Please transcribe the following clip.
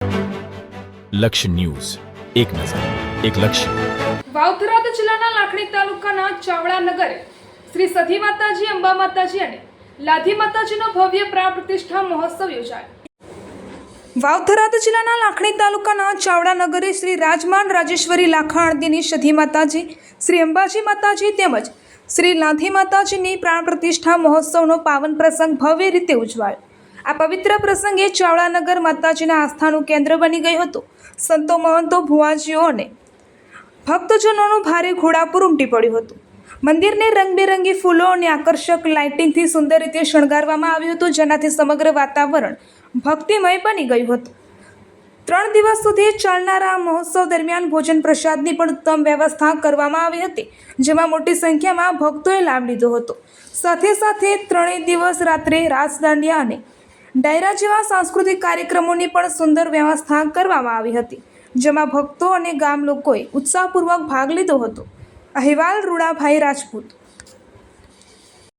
લક્ષ્ય ન્યૂઝ, એક નજર, એક લક્ષ્ય. વાવથરા જિલ્લાના લાખણી તાલુકાના ચાવડા નગરે શ્રી સધી માતાજી, અંબા માતાજી અને લાધી માતાજીનો ભવ્ય પ્રાણ પ્રતિષ્ઠા મહોત્સવ યોજાયો. વાવથરા જિલ્લાના લાખણી તાલુકાના ચાવડા નગરે શ્રી રાજમાન રાજેશ્વરી લાખાણદીની સધી માતાજી, શ્રી અંબાજી માતાજી તેમજ શ્રી લાધી માતાજીની પ્રાણ પ્રતિષ્ઠા મહોત્સવનો પાવન પ્રસંગ ભવ્ય રીતે ઉજવાયો. આ પવિત્ર પ્રસંગે ચાવડાનગર માતાજીના આસ્થાનું કેન્દ્ર બની ગયું હતું. સંતો, મહંતો, ભુવાજીઓ અને ભક્તજનોનું ભારે ઘોડાપુર ઉમટી પડ્યું હતું. મંદિરને રંગબેરંગી ફૂલો અને આકર્ષક લાઇટિંગથી સુંદર રીતે શણગારવામાં આવ્યું હતું, જેનાથી સમગ્ર વાતાવરણ ભક્તિમય બની ગયું હતું. 3 દિવસ સુધી ચાલનારા મહોત્સવ દરમિયાન ભોજન પ્રસાદની પણ ઉત્તમ વ્યવસ્થા કરવામાં આવી હતી, જેમાં મોટી સંખ્યામાં ભક્તોએ લાભ લીધો હતો. સાથે સાથે 3 દિવસ રાત્રે રાસ દાંડિયા અને ડાયરા જેવા સાંસ્કૃતિક કાર્યક્રમોની પણ સુંદર વ્યવસ્થા કરવામાં આવી હતી, જેમાં ભક્તો અને ગામ લોકોએ ઉત્સાહપૂર્વક ભાગ લીધો હતો. અહેવાલ રૂડાભાઈ રાજપૂત.